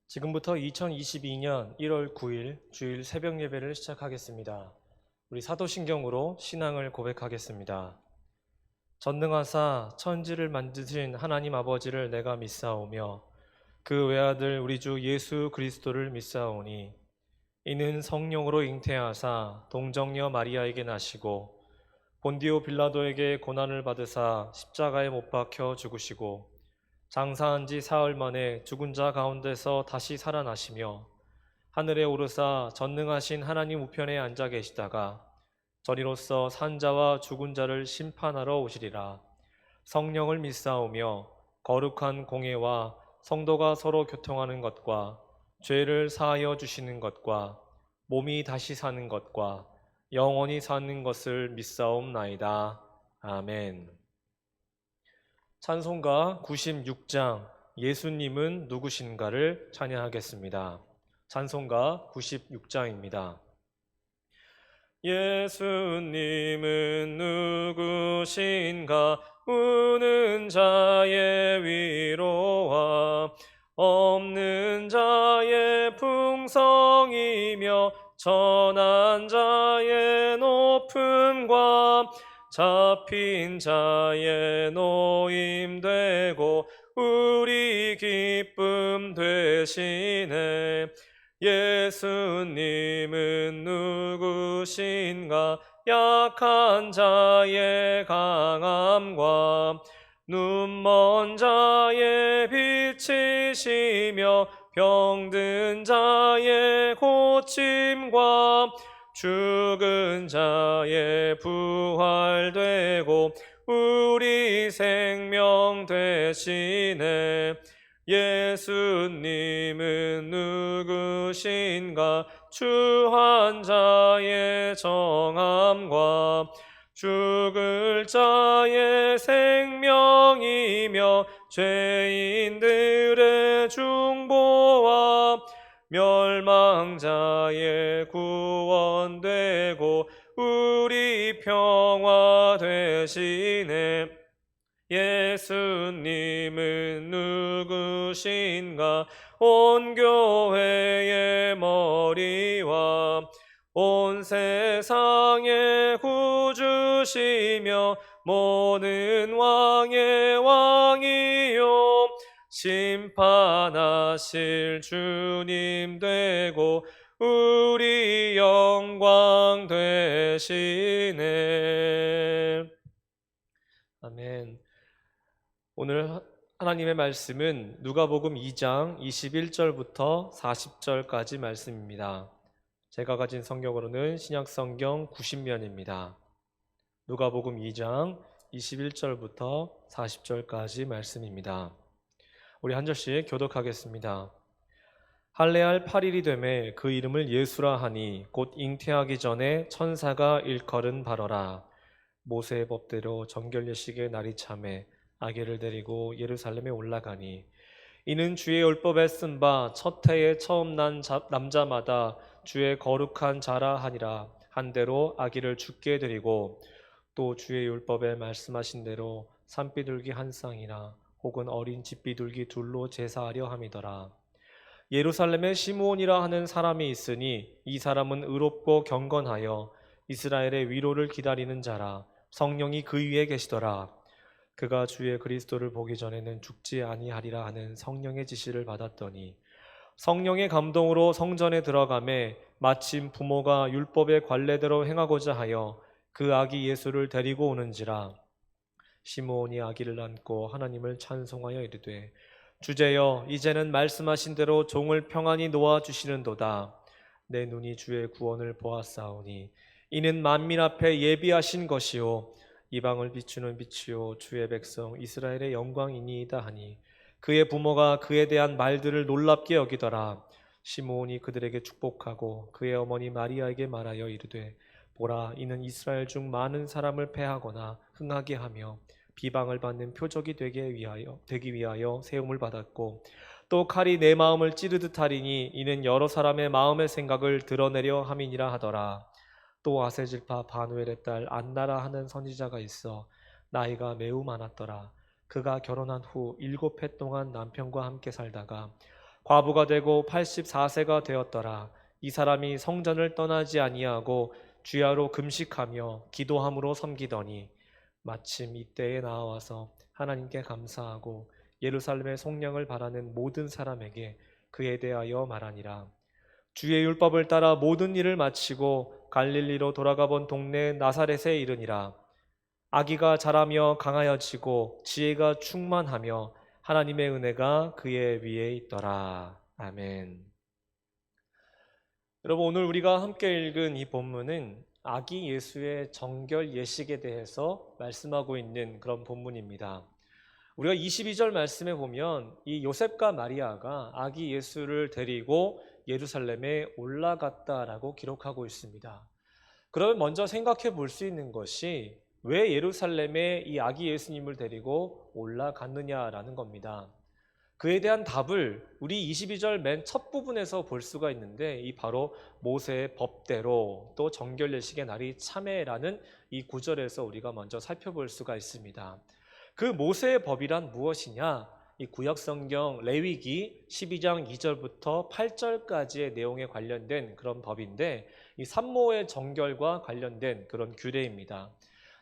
지금부터 2022년 1월 9일 주일 새벽 예배를 시작하겠습니다. 우리 사도신경으로 신앙을 고백하겠습니다. 전능하사 천지를 만드신 하나님 아버지를 내가 믿사오며 그 외아들 우리 주 예수 그리스도를 믿사오니 이는 성령으로 잉태하사 동정녀 마리아에게 나시고 본디오 빌라도에게 고난을 받으사 십자가에 못 박혀 죽으시고 장사한 지 사흘 만에 죽은 자 가운데서 다시 살아나시며 하늘에 오르사 전능하신 하나님 우편에 앉아 계시다가 저리로서 산자와 죽은 자를 심판하러 오시리라. 성령을 믿사오며 거룩한 공예와 성도가 서로 교통하는 것과 죄를 사하여 주시는 것과 몸이 다시 사는 것과 영원히 사는 것을 믿사옵나이다. 아멘. 찬송가 96장 예수님은 누구신가를 찬양하겠습니다. 찬송가 96장입니다. 예수님은 누구신가 우는 자의 위로와 없는 자의 풍성이며 천한 자의 높음과 잡힌 자의 노임되고 우리 기쁨 되시네. 예수님은 누구신가 약한 자의 강함과 눈먼 자의 빛이시며 병든 자의 고침과 죽은 자의 부활되고 우리 생명 되시네. 예수님은 누구신가 추한 자의 정함과 죽을 자의 생명이며 죄인들의 중보와 멸망자의 구원되고 우리 평화 되시네. 예수님은 누구신가 온 교회의 머리와 온 세상의 구주시며 모든 왕의 왕이요 심판하실 주님 되고 우리 영광 되시네. 아멘. 오늘 하나님의 말씀은 누가복음 2장 21절부터 40절까지 말씀입니다. 제가 가진 성경으로는 신약성경 90면입니다. 누가복음 2장 21절부터 40절까지 말씀입니다. 우리 한 절씩 교독하겠습니다. 할례할 8일이 되매 그 이름을 예수라 하니 곧 잉태하기 전에 천사가 일컬은 바로라. 모세의 법대로 정결례식의 날이 참에 아기를 데리고 예루살렘에 올라가니 이는 주의 율법에 쓴 바 첫 해에 처음 난 남자마다 주의 거룩한 자라 하니라. 한 대로 아기를 죽게 드리고 또 주의 율법에 말씀하신 대로 산비둘기 한 쌍이나 혹은 어린 집비둘기 둘로 제사하려 함이더라. 예루살렘에 시므온이라 하는 사람이 있으니 이 사람은 의롭고 경건하여 이스라엘의 위로를 기다리는 자라. 성령이 그 위에 계시더라. 그가 주의 그리스도를 보기 전에는 죽지 아니하리라 하는 성령의 지시를 받았더니 성령의 감동으로 성전에 들어가매 마침 부모가 율법의 관례대로 행하고자 하여 그 아기 예수를 데리고 오는지라. 시므온이 아기를 안고 하나님을 찬송하여 이르되 주제여 이제는 말씀하신 대로 종을 평안히 놓아 주시는도다. 내 눈이 주의 구원을 보았사오니 이는 만민 앞에 예비하신 것이요 이방을 비추는 빛이요 주의 백성 이스라엘의 영광이니이다 하니 그의 부모가 그에 대한 말들을 놀랍게 여기더라. 시므온이 그들에게 축복하고 그의 어머니 마리아에게 말하여 이르되 보라 이는 이스라엘 중 많은 사람을 패하거나 흥하게 하며 비방을 받는 표적이 되기 위하여 세움을 받았고 또 칼이 내 마음을 찌르듯 하리니 이는 여러 사람의 마음의 생각을 드러내려 함이니라 하더라. 또 아세질파 바누엘의 딸 안나라 하는 선지자가 있어 나이가 매우 많았더라. 그가 결혼한 후 7해 동안 남편과 함께 살다가 과부가 되고 84세가 되었더라. 이 사람이 성전을 떠나지 아니하고 주야로 금식하며 기도함으로 섬기더니 마침 이때에 나와서 하나님께 감사하고 예루살렘의 속량을 바라는 모든 사람에게 그에 대하여 말하니라. 주의 율법을 따라 모든 일을 마치고 갈릴리로 돌아가 본 동네 나사렛에 이르니라. 아기가 자라며 강하여지고 지혜가 충만하며 하나님의 은혜가 그의 위에 있더라. 아멘. 여러분, 오늘 우리가 함께 읽은 이 본문은 아기 예수의 정결 예식에 대해서 말씀하고 있는 그런 본문입니다. 우리가 22절 말씀에 보면 이 요셉과 마리아가 아기 예수를 데리고 예루살렘에 올라갔다라고 기록하고 있습니다. 그러면 먼저 생각해 볼 수 있는 것이 왜 예루살렘에 이 아기 예수님을 데리고 올라갔느냐라는 겁니다. 그에 대한 답을 우리 22절 맨 첫 부분에서 볼 수가 있는데, 이 바로 모세의 법대로 또 정결 예식의 날이 참회라는 이 구절에서 우리가 먼저 살펴볼 수가 있습니다. 그 모세의 법이란 무엇이냐? 이 구약 성경 레위기 12장 2절부터 8절까지의 내용에 관련된 그런 법인데, 이 산모의 정결과 관련된 그런 규례입니다.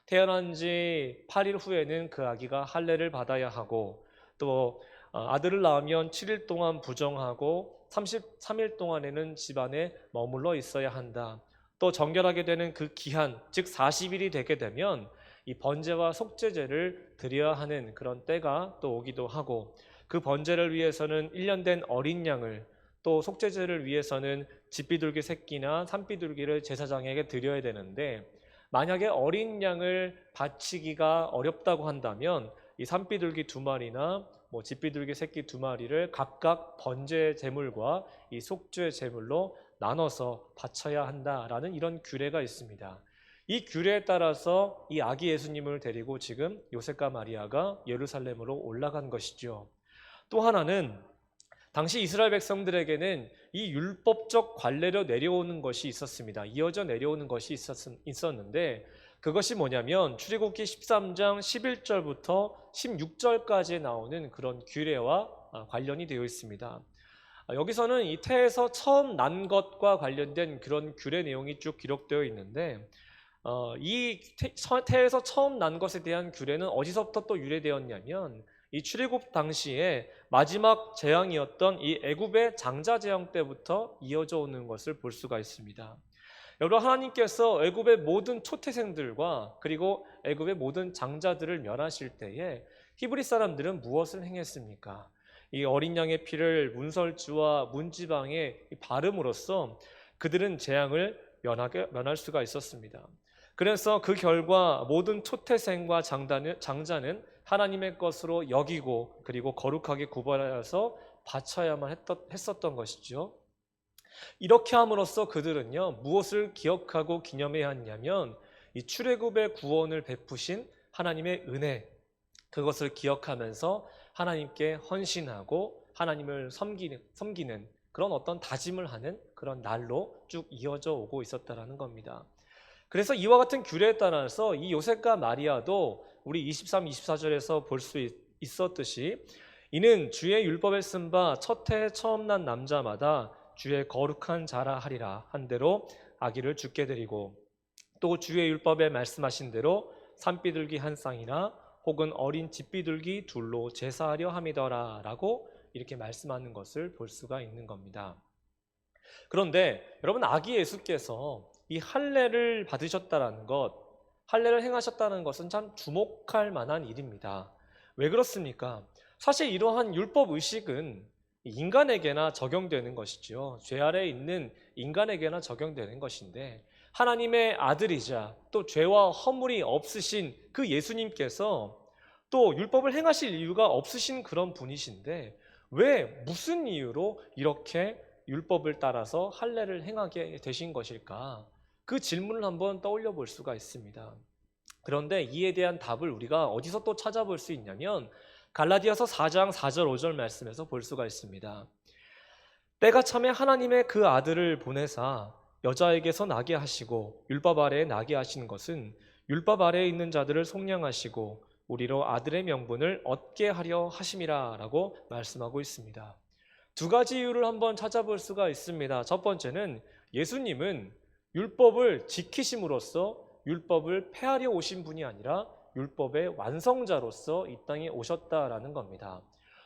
태어난 지 8일 후에는 그 아기가 할례를 받아야 하고, 또 아들을 낳으면 7일 동안 부정하고 33일 동안에는 집안에 머물러 있어야 한다. 또 정결하게 되는 그 기한, 즉 40일이 되게 되면 이 번제와 속죄제를 드려야 하는 그런 때가 또 오기도 하고, 그 번제를 위해서는 1년 된 어린 양을, 또 속죄제를 위해서는 집비둘기 새끼나 산비둘기를 제사장에게 드려야 되는데, 만약에 어린 양을 바치기가 어렵다고 한다면 이 산비둘기 2마리나 집비둘기 새끼 2마리를 각각 번제 제물과 이 속죄 제물로 나눠서 바쳐야 한다라는 이런 규례가 있습니다. 이 규례에 따라서 이 아기 예수님을 데리고 지금 요셉과 마리아가 예루살렘으로 올라간 것이죠. 또 하나는 당시 이스라엘 백성들에게는 이 율법적 관례로 내려오는 것이 있었습니다. 이어져 내려오는 것이 있었는데, 그것이 뭐냐면 출애굽기 13장 11절부터 16절까지 나오는 그런 규례와 관련이 되어 있습니다. 여기서는 이 태에서 처음 난 것과 관련된 그런 규례 내용이 쭉 기록되어 있는데, 이 태에서 처음 난 것에 대한 규례는 어디서부터 또 유래되었냐면, 이 출애굽 당시에 마지막 재앙이었던 이 애굽의 장자 재앙 때부터 이어져 오는 것을 볼 수가 있습니다. 여러분, 하나님께서 애굽의 모든 초태생들과 그리고 애굽의 모든 장자들을 멸하실 때에 히브리 사람들은 무엇을 행했습니까? 이 어린 양의 피를 문설주와 문지방에 바름으로써 그들은 재앙을 면할 수가 있었습니다. 그래서 그 결과 모든 초태생과 장자는 하나님의 것으로 여기고 그리고 거룩하게 구별하여서 바쳐야만 했었던 것이죠. 이렇게 함으로써 그들은요, 무엇을 기억하고 기념해야 했냐면 이 출애굽의 구원을 베푸신 하나님의 은혜, 그것을 기억하면서 하나님께 헌신하고 하나님을 섬기는 그런 어떤 다짐을 하는 그런 날로 쭉 이어져 오고 있었다라는 겁니다. 그래서 이와 같은 규례에 따라서 이 요셉과 마리아도 우리 23, 24절에서 볼 수 있었듯이 이는 주의 율법에 쓴 바 첫 해에 처음 난 남자마다 주의 거룩한 자라 하리라 한 대로 아기를 주께 드리고, 또 주의 율법에 말씀하신 대로 산비둘기 한 쌍이나 혹은 어린 집비둘기 둘로 제사하려 함이더라 라고 이렇게 말씀하는 것을 볼 수가 있는 겁니다. 그런데 여러분, 아기 예수께서 이 할례를 받으셨다는 것, 할례를 행하셨다는 것은 참 주목할 만한 일입니다. 왜 그렇습니까? 사실 이러한 율법 의식은 인간에게나 적용되는 것이죠. 죄 아래에 있는 인간에게나 적용되는 것인데, 하나님의 아들이자 또 죄와 허물이 없으신 그 예수님께서 또 율법을 행하실 이유가 없으신 그런 분이신데, 왜 무슨 이유로 이렇게 율법을 따라서 할례를 행하게 되신 것일까? 그 질문을 한번 떠올려 볼 수가 있습니다. 그런데 이에 대한 답을 우리가 어디서 또 찾아볼 수 있냐면 갈라디아서 4장 4절 5절 말씀에서 볼 수가 있습니다. 때가 참에 하나님의 그 아들을 보내사 여자에게서 나게 하시고 율법 아래에 나게 하신 것은 율법 아래에 있는 자들을 속량하시고 우리로 아들의 명분을 얻게 하려 하심이라 라고 말씀하고 있습니다. 두 가지 이유를 한번 찾아볼 수가 있습니다. 첫 번째는 예수님은 율법을 지키심으로써 율법을 폐하려 오신 분이 아니라 율법의 완성자로서 이 땅에 오셨다라는 겁니다.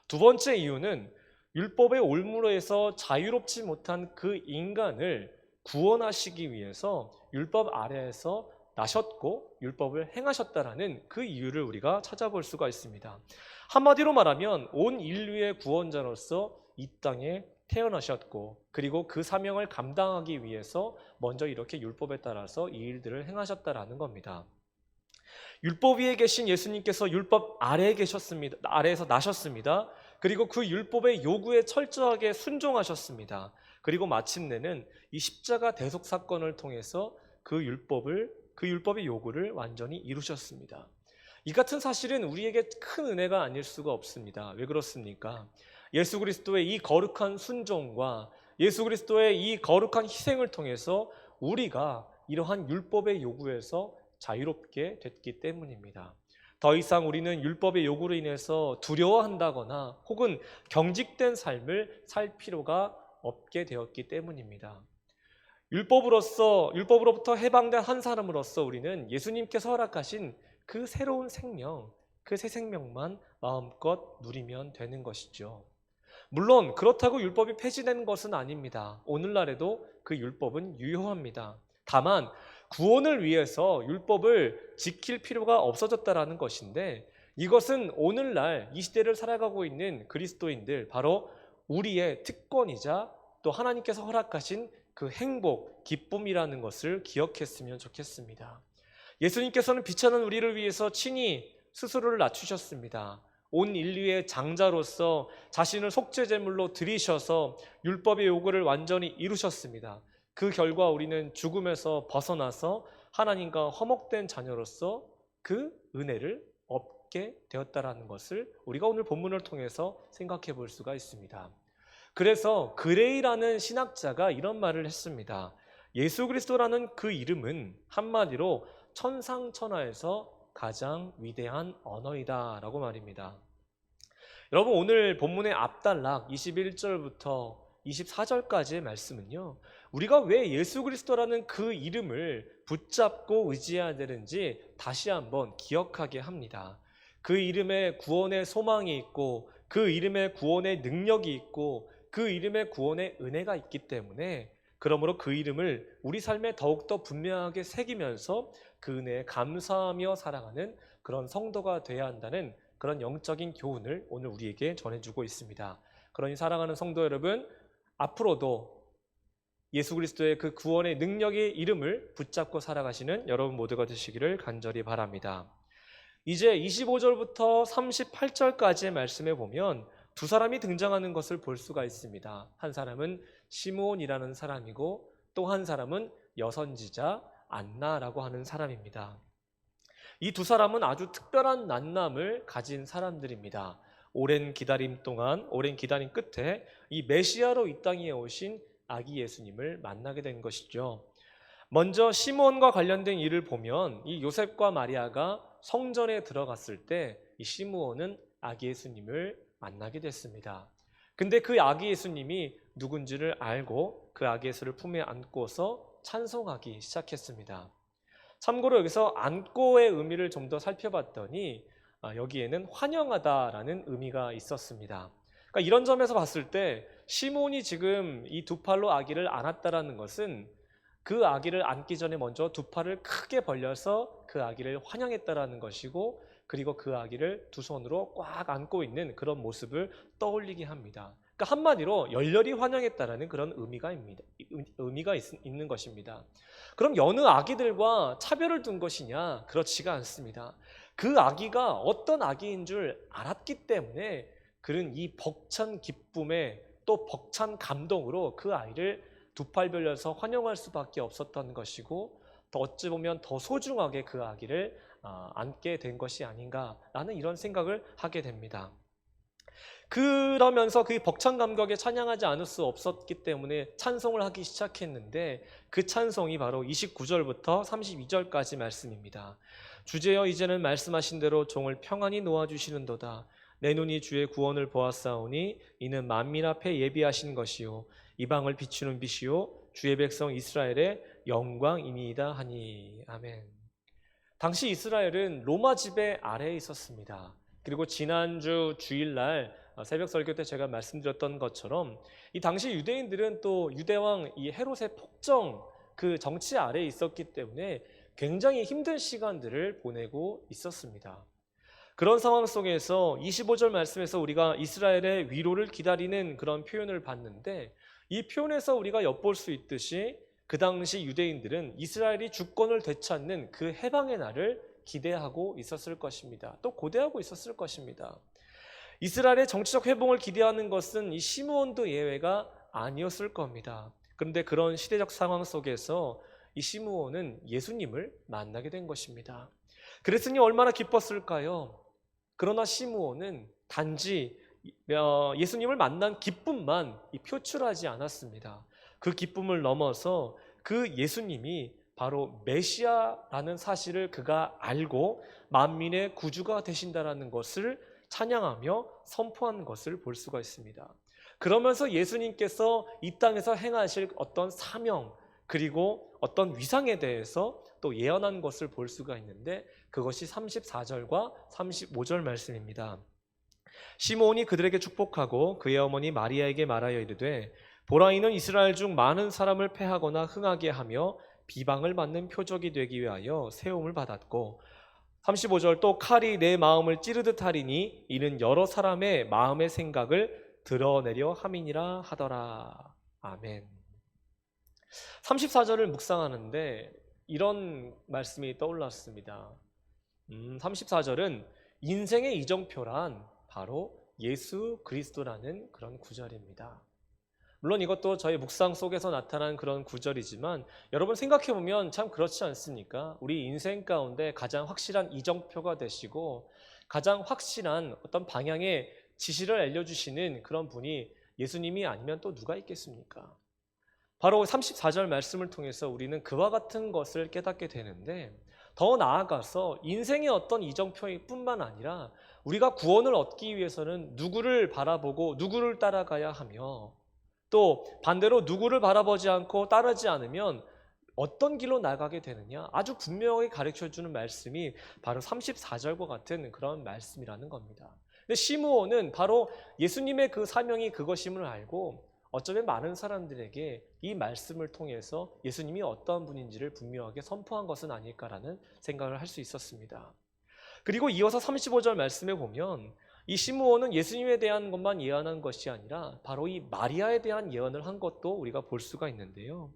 두 번째 이유는 율법의 올무로에서 자유롭지 못한 그 인간을 구원하시기 위해서 율법 아래에서 나셨고 율법을 행하셨다라는 그 이유를 우리가 찾아볼 수가 있습니다. 한마디로 말하면 온 인류의 구원자로서 이 땅에 태어나셨고 그리고 그 사명을 감당하기 위해서 먼저 이렇게 율법에 따라서 이 일들을 행하셨다라는 겁니다. 율법 위에 계신 예수님께서 율법 아래에 계셨습니다. 아래에서 나셨습니다. 그리고 그 율법의 요구에 철저하게 순종하셨습니다. 그리고 마침내는 이 십자가 대속 사건을 통해서 그 율법의 요구를 완전히 이루셨습니다. 이 같은 사실은 우리에게 큰 은혜가 아닐 수가 없습니다. 왜 그렇습니까? 예수 그리스도의 이 거룩한 순종과 예수 그리스도의 이 거룩한 희생을 통해서 우리가 이러한 율법의 요구에서 자유롭게 됐기 때문입니다. 더 이상 우리는 율법의 요구로 인해서 두려워한다거나 혹은 경직된 삶을 살 필요가 없게 되었기 때문입니다. 율법으로부터 해방된 한 사람으로서 우리는 예수님께서 허락하신 그 새로운 생명, 그 새 생명만 마음껏 누리면 되는 것이죠. 물론 그렇다고 율법이 폐지되는 것은 아닙니다. 오늘날에도 그 율법은 유효합니다. 다만 구원을 위해서 율법을 지킬 필요가 없어졌다라는 것인데 이것은 오늘날 이 시대를 살아가고 있는 그리스도인들 바로 우리의 특권이자 또 하나님께서 허락하신 그 행복, 기쁨이라는 것을 기억했으면 좋겠습니다. 예수님께서는 비천한 우리를 위해서 친히 스스로를 낮추셨습니다. 온 인류의 장자로서 자신을 속죄제물로 드리셔서 율법의 요구를 완전히 이루셨습니다. 그 결과 우리는 죽음에서 벗어나서 하나님과 화목된 자녀로서 그 은혜를 얻게 되었다라는 것을 우리가 오늘 본문을 통해서 생각해 볼 수가 있습니다. 그래서 그레이라는 신학자가 이런 말을 했습니다. 예수 그리스도라는 그 이름은 한마디로 천상천하에서 가장 위대한 언어이다 라고 말입니다. 여러분 오늘 본문의 앞단락 21절부터 24절까지의 말씀은요, 우리가 왜 예수 그리스도라는 그 이름을 붙잡고 의지해야 되는지 다시 한번 기억하게 합니다. 그 이름에 구원의 소망이 있고 그 이름에 구원의 능력이 있고 그 이름에 구원의 은혜가 있기 때문에 그러므로 그 이름을 우리 삶에 더욱더 분명하게 새기면서 그 은혜에 감사하며 살아가는 그런 성도가 되어야 한다는 그런 영적인 교훈을 오늘 우리에게 전해주고 있습니다. 그러니 사랑하는 성도 여러분, 앞으로도 예수 그리스도의 그 구원의 능력의 이름을 붙잡고 살아가시는 여러분 모두가 되시기를 간절히 바랍니다. 이제 25절부터 38절까지의 말씀에 보면 두 사람이 등장하는 것을 볼 수가 있습니다. 한 사람은 시므온이라는 사람이고 또 한 사람은 여선지자 안나라고 하는 사람입니다. 이 두 사람은 아주 특별한 만남을 가진 사람들입니다. 오랜 기다림 끝에 이 메시아로 이 땅에 오신 아기 예수님을 만나게 된 것이죠. 먼저 시므온과 관련된 일을 보면 이 요셉과 마리아가 성전에 들어갔을 때 이 시므온은 아기 예수님을 만나게 됐습니다. 근데 그 아기 예수님이 누군지를 알고 그 아기 예수를 품에 안고서 찬송하기 시작했습니다. 참고로 여기서 안고의 의미를 좀 더 살펴봤더니 여기에는 환영하다라는 의미가 있었습니다. 그러니까 이런 점에서 봤을 때 시몬이 지금 이 두 팔로 아기를 안았다라는 것은 그 아기를 안기 전에 먼저 두 팔을 크게 벌려서 그 아기를 환영했다라는 것이고 그리고 그 아기를 두 손으로 꽉 안고 있는 그런 모습을 떠올리게 합니다. 그러니까 한마디로 열렬히 환영했다라는 그런 의미가 있는 것입니다. 그럼 여느 아기들과 차별을 둔 것이냐? 그렇지가 않습니다. 그 아기가 어떤 아기인 줄 알았기 때문에 그는 이 벅찬 기쁨에 또 벅찬 감동으로 그 아이를 두 팔 벌려서 환영할 수밖에 없었던 것이고 더 어찌 보면 더 소중하게 그 아기를 안게 된 것이 아닌가라는 이런 생각을 하게 됩니다. 그러면서 그 벅찬 감격에 찬양하지 않을 수 없었기 때문에 찬송을 하기 시작했는데 그 찬송이 바로 29절부터 32절까지 말씀입니다. 주제여 이제는 말씀하신 대로 종을 평안히 놓아주시는도다. 내 눈이 주의 구원을 보았사오니 이는 만민 앞에 예비하신 것이요 이방을 비추는 빛이요 주의 백성 이스라엘의 영광이니이다 하니. 아멘. 당시 이스라엘은 로마 지배 아래에 있었습니다. 그리고 지난주 주일날 새벽 설교 때 제가 말씀드렸던 것처럼 이 당시 유대인들은 또 유대왕 이 헤롯의 폭정 그 정치 아래에 있었기 때문에 굉장히 힘든 시간들을 보내고 있었습니다. 그런 상황 속에서 25절 말씀에서 우리가 이스라엘의 위로를 기다리는 그런 표현을 봤는데, 이 표현에서 우리가 엿볼 수 있듯이 그 당시 유대인들은 이스라엘이 주권을 되찾는 그 해방의 날을 기대하고 있었을 것입니다. 또 고대하고 있었을 것입니다. 이스라엘의 정치적 회복을 기대하는 것은 이 시므온도 예외가 아니었을 겁니다. 그런데 그런 시대적 상황 속에서 이 시므온은 예수님을 만나게 된 것입니다. 그랬으니 얼마나 기뻤을까요? 그러나 시므온은 단지 예수님을 만난 기쁨만 표출하지 않았습니다. 그 기쁨을 넘어서 그 예수님이 바로 메시아라는 사실을 그가 알고 만민의 구주가 되신다라는 것을 찬양하며 선포한 것을 볼 수가 있습니다. 그러면서 예수님께서 이 땅에서 행하실 어떤 사명 그리고 어떤 위상에 대해서 또 예언한 것을 볼 수가 있는데, 그것이 34절과 35절 말씀입니다. 시므온이 그들에게 축복하고 그의 어머니 마리아에게 말하여 이르되, 보라 이는 이스라엘 중 많은 사람을 패하거나 흥하게 하며 비방을 받는 표적이 되기 위하여 세움을 받았고, 35절 또 칼이 내 마음을 찌르듯 하리니 이는 여러 사람의 마음의 생각을 드러내려 함이니라 하더라. 아멘. 34절을 묵상하는데 이런 말씀이 떠올랐습니다. 34절은 인생의 이정표란 바로 예수 그리스도라는 그런 구절입니다. 물론 이것도 저희 묵상 속에서 나타난 그런 구절이지만 여러분 생각해보면 참 그렇지 않습니까? 우리 인생 가운데 가장 확실한 이정표가 되시고 가장 확실한 어떤 방향의 지시를 알려주시는 그런 분이 예수님이 아니면 또 누가 있겠습니까? 바로 34절 말씀을 통해서 우리는 그와 같은 것을 깨닫게 되는데, 더 나아가서 인생의 어떤 이정표뿐만 아니라 우리가 구원을 얻기 위해서는 누구를 바라보고 누구를 따라가야 하며, 또 반대로 누구를 바라보지 않고 따르지 않으면 어떤 길로 나가게 되느냐, 아주 분명하게 가르쳐주는 말씀이 바로 34절과 같은 그런 말씀이라는 겁니다. 근데 시므온은 바로 예수님의 그 사명이 그것임을 알고 어쩌면 많은 사람들에게 이 말씀을 통해서 예수님이 어떤 분인지를 분명하게 선포한 것은 아닐까라는 생각을 할 수 있었습니다. 그리고 이어서 35절 말씀에 보면 이 시므온은 예수님에 대한 것만 예언한 것이 아니라 바로 이 마리아에 대한 예언을 한 것도 우리가 볼 수가 있는데요.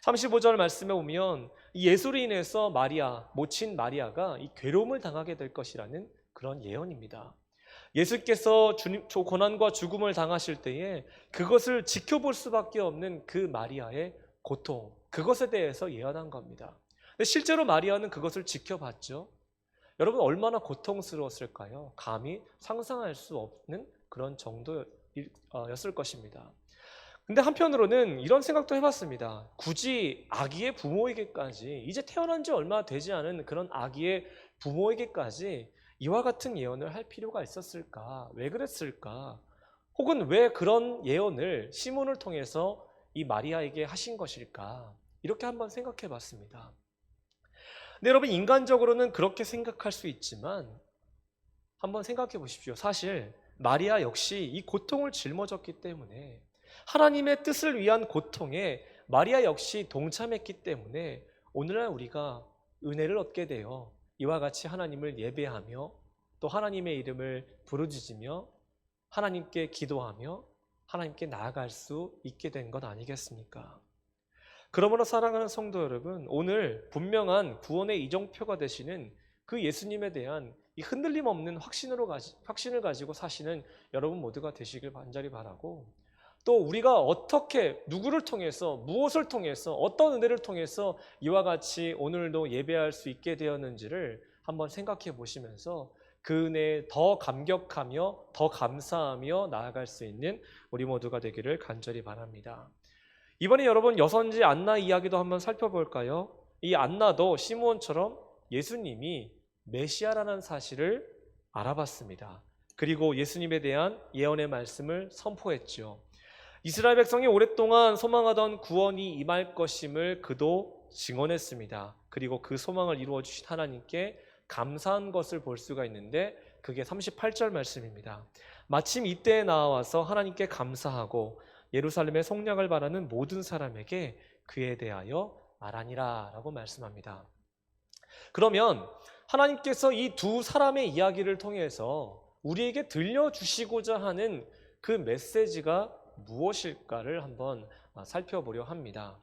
35절 말씀에 보면 이 예수로 인해서 마리아, 모친 마리아가 이 괴로움을 당하게 될 것이라는 그런 예언입니다. 예수께서 고난과 죽음을 당하실 때에 그것을 지켜볼 수밖에 없는 그 마리아의 고통, 그것에 대해서 예언한 겁니다. 근데 실제로 마리아는 그것을 지켜봤죠. 여러분 얼마나 고통스러웠을까요? 감히 상상할 수 없는 그런 정도였을 것입니다. 근데 한편으로는 이런 생각도 해봤습니다. 굳이 아기의 부모에게까지, 이제 태어난 지 얼마 되지 않은 그런 아기의 부모에게까지 이와 같은 예언을 할 필요가 있었을까? 왜 그랬을까? 혹은 왜 그런 예언을 시몬을 통해서 이 마리아에게 하신 것일까? 이렇게 한번 생각해 봤습니다. 근데 여러분 인간적으로는 그렇게 생각할 수 있지만 한번 생각해 보십시오. 사실 마리아 역시 이 고통을 짊어졌기 때문에, 하나님의 뜻을 위한 고통에 마리아 역시 동참했기 때문에 오늘날 우리가 은혜를 얻게 되어 이와 같이 하나님을 예배하며 또 하나님의 이름을 부르짖으며 하나님께 기도하며 하나님께 나아갈 수 있게 된 것 아니겠습니까? 그러므로 사랑하는 성도 여러분, 오늘 분명한 구원의 이정표가 되시는 그 예수님에 대한 이 흔들림 없는 확신을 가지고 사시는 여러분 모두가 되시길 간절히 바라고, 또 우리가 어떻게 누구를 통해서 무엇을 통해서 어떤 은혜를 통해서 이와 같이 오늘도 예배할 수 있게 되었는지를 한번 생각해 보시면서 그 은혜에 더 감격하며 더 감사하며 나아갈 수 있는 우리 모두가 되기를 간절히 바랍니다. 이번에 여러분 여선지 안나 이야기도 한번 살펴볼까요? 이 안나도 시므온처럼 예수님이 메시아라는 사실을 알아봤습니다. 그리고 예수님에 대한 예언의 말씀을 선포했죠. 이스라엘 백성이 오랫동안 소망하던 구원이 임할 것임을 그도 증언했습니다. 그리고 그 소망을 이루어 주신 하나님께 감사한 것을 볼 수가 있는데 그게 38절 말씀입니다. 마침 이때에 나와서 하나님께 감사하고 예루살렘의 속량을 바라는 모든 사람에게 그에 대하여 말하니라 라고 말씀합니다. 그러면 하나님께서 이 두 사람의 이야기를 통해서 우리에게 들려주시고자 하는 그 메시지가 무엇일까를 한번 살펴보려 합니다.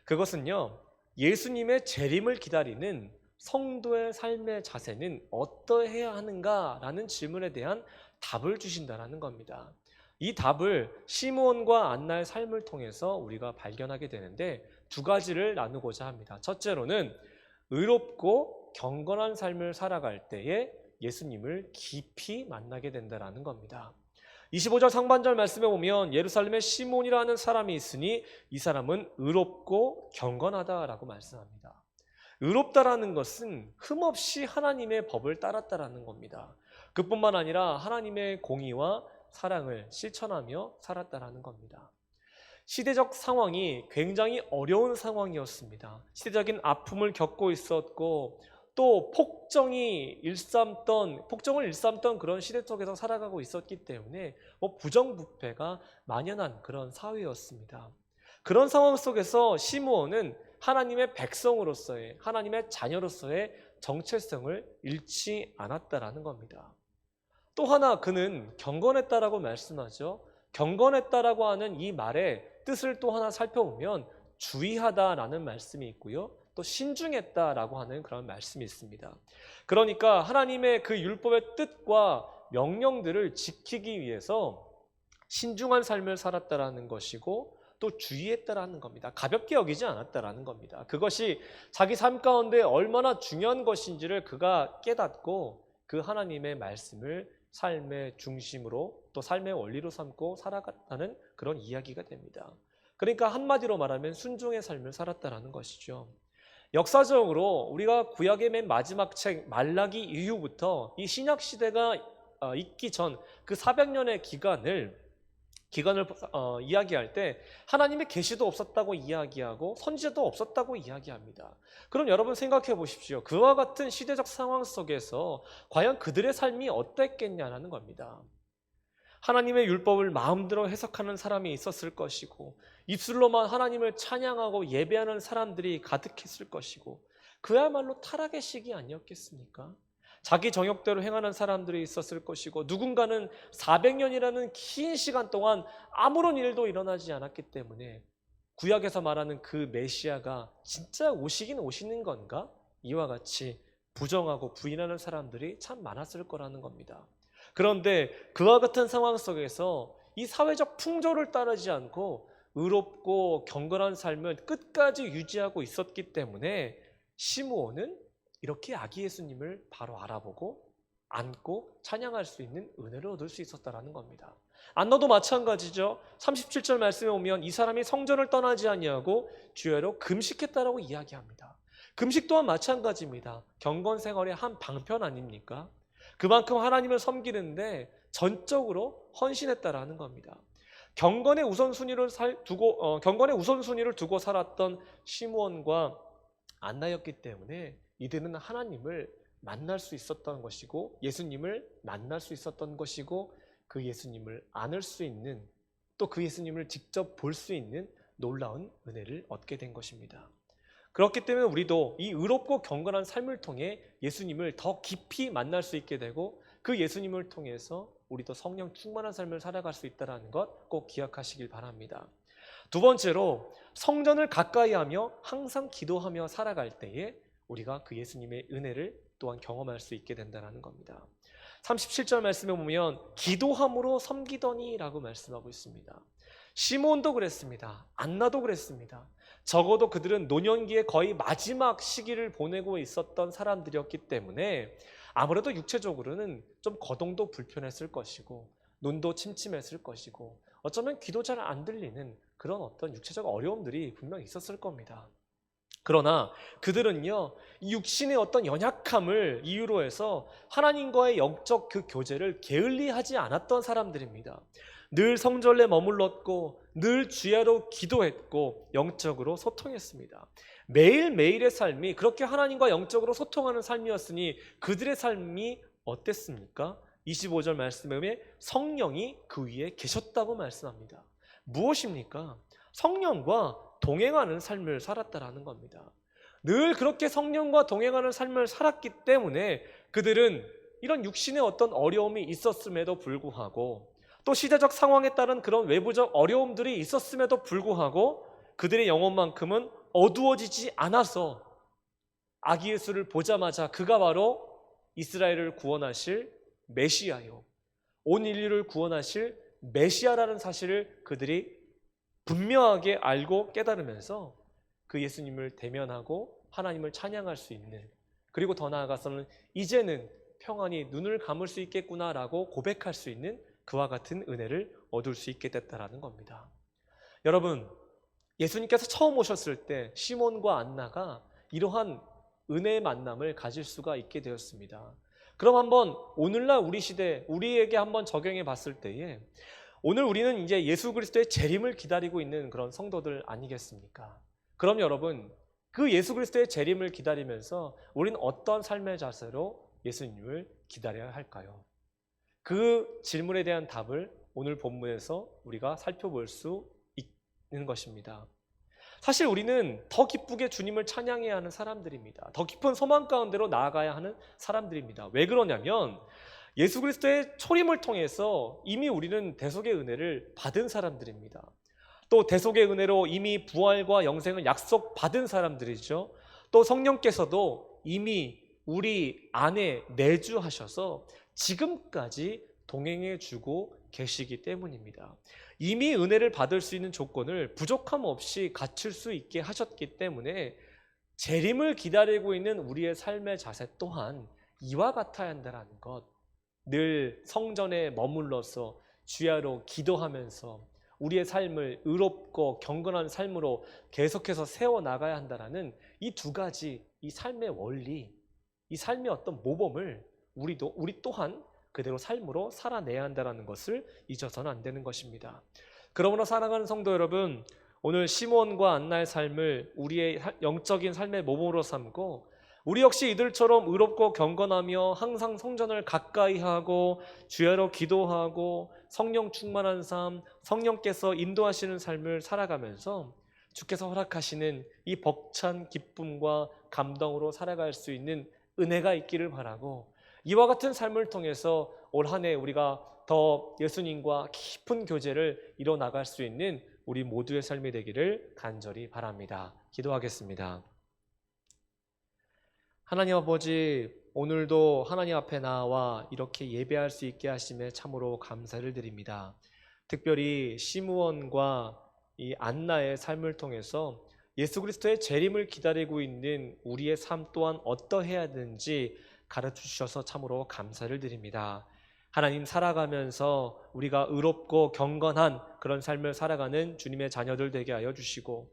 그것은요, 예수님의 재림을 기다리는 성도의 삶의 자세는 어떠해야 하는가라는 질문에 대한 답을 주신다는 겁니다. 이 답을 시므온과 안나의 삶을 통해서 우리가 발견하게 되는데 두 가지를 나누고자 합니다. 첫째로는 의롭고 경건한 삶을 살아갈 때에 예수님을 깊이 만나게 된다는 겁니다. 25절 상반절 말씀에 보면 예루살렘에 시몬이라는 사람이 있으니 이 사람은 의롭고 경건하다라고 말씀합니다. 의롭다라는 것은 흠없이 하나님의 법을 따랐다라는 겁니다. 그뿐만 아니라 하나님의 공의와 사랑을 실천하며 살았다라는 겁니다. 시대적 상황이 굉장히 어려운 상황이었습니다. 시대적인 아픔을 겪고 있었고 또 폭정을 일삼던 그런 시대 속에서 살아가고 있었기 때문에 부정부패가 만연한 그런 사회였습니다. 그런 상황 속에서 시므온은 하나님의 백성으로서의, 하나님의 자녀로서의 정체성을 잃지 않았다라는 겁니다. 또 하나 그는 경건했다라고 말씀하죠. 경건했다라고 하는 이 말의 뜻을 또 하나 살펴보면 주의하다라는 말씀이 있고요. 또 신중했다라고 하는 그런 말씀이 있습니다. 그러니까 하나님의 그 율법의 뜻과 명령들을 지키기 위해서 신중한 삶을 살았다라는 것이고 또 주의했다라는 겁니다. 가볍게 여기지 않았다라는 겁니다. 그것이 자기 삶 가운데 얼마나 중요한 것인지를 그가 깨닫고 그 하나님의 말씀을 삶의 중심으로 또 삶의 원리로 삼고 살아갔다는 그런 이야기가 됩니다. 그러니까 한마디로 말하면 순종의 삶을 살았다라는 것이죠. 역사적으로 우리가 구약의 맨 마지막 책 말라기 이후부터 이 신약 시대가 있기 전 그 400년의 기간을 이야기할 때 하나님의 계시도 없었다고 이야기하고 선지자도 없었다고 이야기합니다. 그럼 여러분 생각해 보십시오. 그와 같은 시대적 상황 속에서 과연 그들의 삶이 어땠겠냐는 겁니다. 하나님의 율법을 마음대로 해석하는 사람이 있었을 것이고 입술로만 하나님을 찬양하고 예배하는 사람들이 가득했을 것이고 그야말로 타락의 시기 아니었겠습니까? 자기 정욕대로 행하는 사람들이 있었을 것이고 누군가는 400년이라는 긴 시간 동안 아무런 일도 일어나지 않았기 때문에 구약에서 말하는 그 메시아가 진짜 오시긴 오시는 건가? 이와 같이 부정하고 부인하는 사람들이 참 많았을 거라는 겁니다. 그런데 그와 같은 상황 속에서 이 사회적 풍조를 따르지 않고 의롭고 경건한 삶을 끝까지 유지하고 있었기 때문에 시므온은 이렇게 아기 예수님을 바로 알아보고 안고 찬양할 수 있는 은혜를 얻을 수 있었다는 겁니다. 안나도 마찬가지죠. 37절 말씀에 오면 이 사람이 성전을 떠나지 아니하고 주야로 금식했다라고 이야기합니다. 금식 또한 마찬가지입니다. 경건 생활의 한 방편 아닙니까? 그만큼 하나님을 섬기는데 전적으로 헌신했다라는 겁니다. 경건의 우선순위를 두고 살았던 시므온과 안나였기 때문에 이들은 하나님을 만날 수 있었던 것이고 예수님을 만날 수 있었던 것이고 그 예수님을 안을 수 있는 또 그 예수님을 직접 볼 수 있는 놀라운 은혜를 얻게 된 것입니다. 그렇기 때문에 우리도 이 의롭고 경건한 삶을 통해 예수님을 더 깊이 만날 수 있게 되고 그 예수님을 통해서 우리도 성령 충만한 삶을 살아갈 수 있다는 것 꼭 기억하시길 바랍니다. 두 번째로 성전을 가까이 하며 항상 기도하며 살아갈 때에 우리가 그 예수님의 은혜를 또한 경험할 수 있게 된다는 겁니다. 37절 말씀에 보면 기도함으로 섬기더니 라고 말씀하고 있습니다. 시몬도 그랬습니다. 안나도 그랬습니다. 적어도 그들은 노년기의 거의 마지막 시기를 보내고 있었던 사람들이었기 때문에 아무래도 육체적으로는 좀 거동도 불편했을 것이고 눈도 침침했을 것이고 어쩌면 귀도 잘 안 들리는 그런 어떤 육체적 어려움들이 분명 있었을 겁니다. 그러나 그들은요, 이 육신의 어떤 연약함을 이유로 해서 하나님과의 영적 그 교제를 게을리하지 않았던 사람들입니다. 늘 성전에 머물렀고 늘 주야로 기도했고 영적으로 소통했습니다. 매일매일의 삶이 그렇게 하나님과 영적으로 소통하는 삶이었으니 그들의 삶이 어땠습니까? 25절 말씀에 성령이 그 위에 계셨다고 말씀합니다. 무엇입니까? 성령과 동행하는 삶을 살았다라는 겁니다. 늘 그렇게 성령과 동행하는 삶을 살았기 때문에 그들은 이런 육신의 어떤 어려움이 있었음에도 불구하고 또 시대적 상황에 따른 그런 외부적 어려움들이 있었음에도 불구하고 그들의 영혼만큼은 어두워지지 않아서 아기 예수를 보자마자 그가 바로 이스라엘을 구원하실 메시아요, 온 인류를 구원하실 메시아라는 사실을 그들이 분명하게 알고 깨달으면서 그 예수님을 대면하고 하나님을 찬양할 수 있는, 그리고 더 나아가서는 이제는 평안히 눈을 감을 수 있겠구나라고 고백할 수 있는 그와 같은 은혜를 얻을 수 있게 됐다라는 겁니다. 여러분, 예수님께서 처음 오셨을 때 시몬과 안나가 이러한 은혜의 만남을 가질 수가 있게 되었습니다. 그럼 한번 오늘날 우리 시대, 우리에게 한번 적용해 봤을 때에 오늘 우리는 이제 예수 그리스도의 재림을 기다리고 있는 그런 성도들 아니겠습니까? 그럼 여러분, 그 예수 그리스도의 재림을 기다리면서 우리는 어떤 삶의 자세로 예수님을 기다려야 할까요? 그 질문에 대한 답을 오늘 본문에서 우리가 살펴볼 수 있는 것입니다. 사실 우리는 더 기쁘게 주님을 찬양해야 하는 사람들입니다. 더 깊은 소망 가운데로 나아가야 하는 사람들입니다. 왜 그러냐면 예수 그리스도의 초림을 통해서 이미 우리는 대속의 은혜를 받은 사람들입니다. 또 대속의 은혜로 이미 부활과 영생을 약속받은 사람들이죠. 또 성령께서도 이미 우리 안에 내주하셔서 지금까지 동행해 주고 계시기 때문입니다. 이미 은혜를 받을 수 있는 조건을 부족함 없이 갖출 수 있게 하셨기 때문에 재림을 기다리고 있는 우리의 삶의 자세 또한 이와 같아야 한다는 것, 늘 성전에 머물러서 주야로 기도하면서 우리의 삶을 의롭고 경건한 삶으로 계속해서 세워나가야 한다는 이 두 가지, 이 삶의 원리, 이 삶의 어떤 모범을 우리 또한 그대로 삶으로 살아내야 한다는 것을 잊어서는 안 되는 것입니다. 그러므로 사랑하는 성도 여러분, 오늘 시몬과 안나의 삶을 우리의 영적인 삶의 모범으로 삼고 우리 역시 이들처럼 의롭고 경건하며 항상 성전을 가까이 하고 주야로 기도하고 성령 충만한 삶, 성령께서 인도하시는 삶을 살아가면서 주께서 허락하시는 이 벅찬 기쁨과 감동으로 살아갈 수 있는 은혜가 있기를 바라고, 이와 같은 삶을 통해서 올 한 해 우리가 더 예수님과 깊은 교제를 이뤄나갈 수 있는 우리 모두의 삶이 되기를 간절히 바랍니다. 기도하겠습니다. 하나님 아버지, 오늘도 하나님 앞에 나와 이렇게 예배할 수 있게 하심에 참으로 감사를 드립니다. 특별히 시므온과 이 안나의 삶을 통해서 예수 그리스도의 재림을 기다리고 있는 우리의 삶 또한 어떠해야 되는지 가르쳐 주셔서 참으로 감사를 드립니다. 하나님, 살아가면서 우리가 의롭고 경건한 그런 삶을 살아가는 주님의 자녀들 되게 하여 주시고,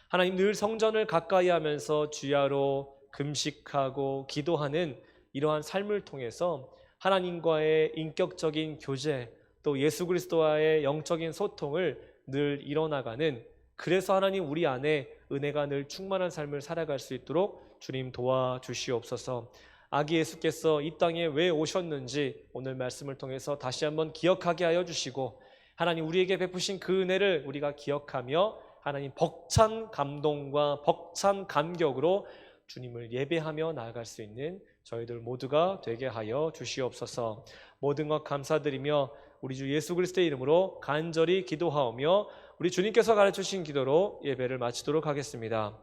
하나님, 늘 성전을 가까이 하면서 주야로 금식하고 기도하는 이러한 삶을 통해서 하나님과의 인격적인 교제, 또 예수 그리스도와의 영적인 소통을 늘 이뤄나가는, 그래서 하나님 우리 안에 은혜가 늘 충만한 삶을 살아갈 수 있도록 주님 도와주시옵소서. 아기 예수께서 이 땅에 왜 오셨는지 오늘 말씀을 통해서 다시 한번 기억하게 하여 주시고, 하나님 우리에게 베푸신 그 은혜를 우리가 기억하며 하나님 벅찬 감동과 벅찬 감격으로 주님을 예배하며 나아갈 수 있는 저희들 모두가 되게 하여 주시옵소서. 모든 것 감사드리며 우리 주 예수 그리스도의 이름으로 간절히 기도하오며 우리 주님께서 가르치신 기도로 예배를 마치도록 하겠습니다.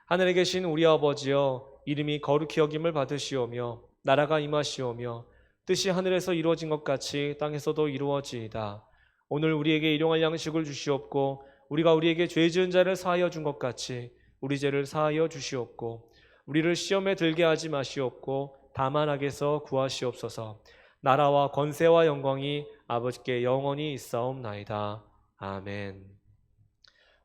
하늘에 계신 우리 아버지여, 이름이 거룩히 여김을 받으시오며 나라가 임하시오며 뜻이 하늘에서 이루어진 것 같이 땅에서도 이루어지이다. 오늘 우리에게 일용할 양식을 주시옵고 우리가 우리에게 죄 지은 자를 사하여 준 것 같이 우리 죄를 사하여 주시옵고 우리를 시험에 들게 하지 마시옵고 다만 악에서 구하시옵소서. 나라와 권세와 영광이 아버지께 영원히 있사옵나이다. 아멘.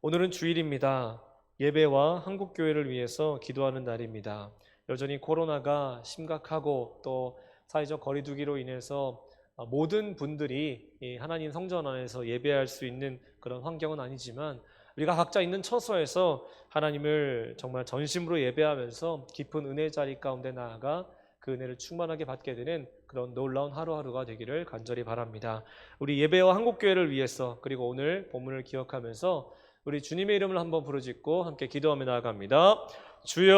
오늘은 주일입니다. 예배와 한국교회를 위해서 기도하는 날입니다. 여전히 코로나가 심각하고 또 사회적 거리두기로 인해서 모든 분들이 이 하나님 성전 안에서 예배할 수 있는 그런 환경은 아니지만 우리가 각자 있는 처소에서 하나님을 정말 전심으로 예배하면서 깊은 은혜 자리 가운데 나아가 그 은혜를 충만하게 받게 되는 그런 놀라운 하루하루가 되기를 간절히 바랍니다. 우리 예배와 한국교회를 위해서 그리고 오늘 본문을 기억하면서 우리 주님의 이름을 한번 부르짖고 함께 기도하며 나아갑니다. 주여,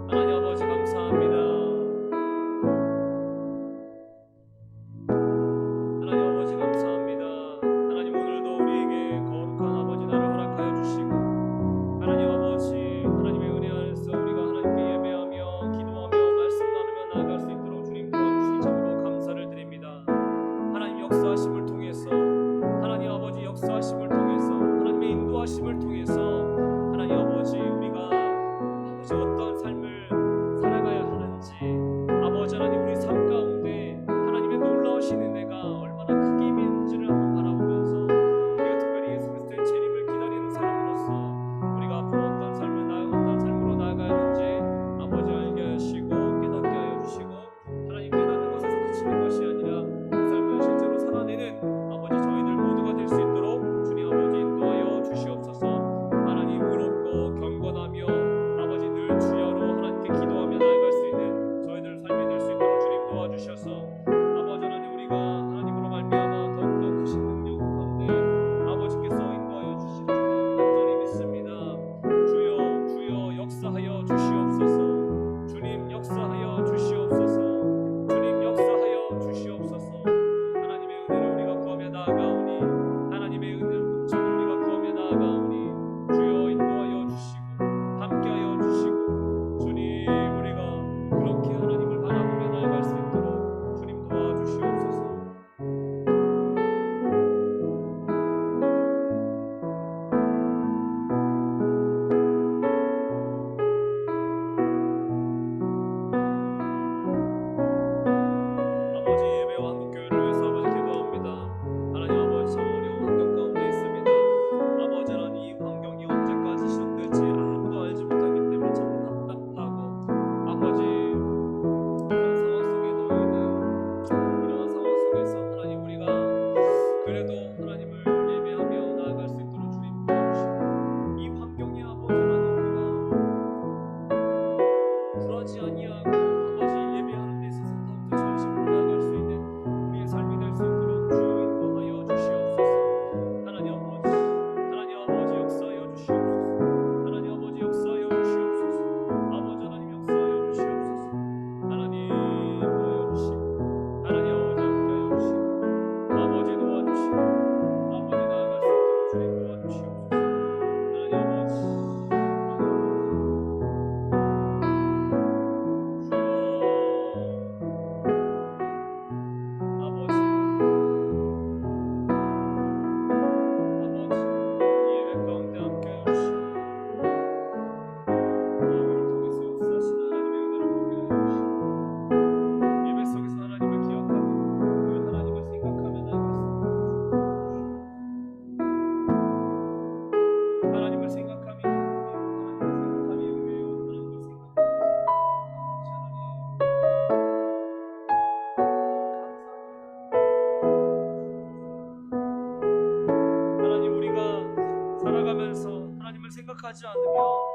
하나님 아버지 감사합니다. 하나님 아버지 감사합니다. 하나님 오늘도 우리에게 거룩한 아버지 나를 허락하여 주시고 하나님 아버지 하나님의 은혜 안에서 우리가 하나님께 예배하며 기도하며 말씀 나누며 나아갈 수 있도록 주님 도와주시니 참으로 감사를 드립니다. 하나님 역사하심을 통해서 하나님 아버지 역사하심을 통해서 하나님의 인도하심을 통해서 하나님 아버지 우리가 아버지 어떤 삶을 살아가야 하는지 아버지 하나님 우리 삶 가운데 하나님의 놀라우신 은혜가 얼마나 크게 임했는지를 한번 바라보면서 우리가 특별히 예수 그리스도의 재림을 기다리는 사람으로서 우리가 앞으로 어떤 삶으로 나아가야 하는지 아버지 알게 하시고 깨닫게 하여 주시고 하나님 깨닫는 것에서 그치는 것이 아니라 그 삶을 실제로 살아내는 아버지 저희들 모두가 될 수 있도록 주님 아버지 인도하여 주시옵소서. 하나님 의롭고 경건하며 아버지 늘 주여로 하나님께 기도하며 나아갈 수 있는 저희들 삶이 될 수 있도록 주님 도와주셔서 아버지 하나님 우리가 하나님으로 말미암아 더욱더 크신 능력 가운데 아버지께서 인도하여 주실 줄 간절히 믿습니다. 주여 주여 역사하여 주시옵소서. 주님 역사하여 주시옵소서. 주님 역사하여 주시옵소서. 하나님의 은혜를 우리가 구하며 나아가오니 하나님의 은총을 우리가 구하며 나아가오니 주여 인도하여 주시고 함께하여 주시고 주님 우리가 그렇게 하나님을 바라보며 나아갈 수 있도록 주님 도와주시옵소서. 아버지 예배와 한국교회를 위해서 아버지 기도합니다. 하나님 아버지 참 어려운 환경 가운데 있습니다. 아버지 하나님 이 환경이 언제까지 지속될지 아무도 알지 못하기 때문에 참 답답하고 아버지 이런 상황 속에 놓여 있는 이러한 상황 속에서 하나님 우리가 그래도 하나님을 예배하며 나아갈 수 있도록 주님 도와주시고 이 환경이 아버지 하나님 우리가 굴하지 아니하고 아버지 예배하는 데 있어서 더욱더 전심으로 나아갈 수 있는 우리의 삶이 될 수 있도록 주여 인도하여 주시옵소서. 하나님 아버지 역사하여 주시옵소서. 하나님 아버지 역사하여 주시옵소서. 아버지 하나님 역사하여 주시옵소서. 하나님 도와주시고 하나님 아버지 함께하여 주시고 아버지 도와주시고 아버지 나아갈 수 있도록 주님 도와주시옵소서. 하나님 아버지 하나님을 생각함이 은혜요. 하나님을 생각함이 하나님 우리가 살아가면서 하나님을 생각하지 않으면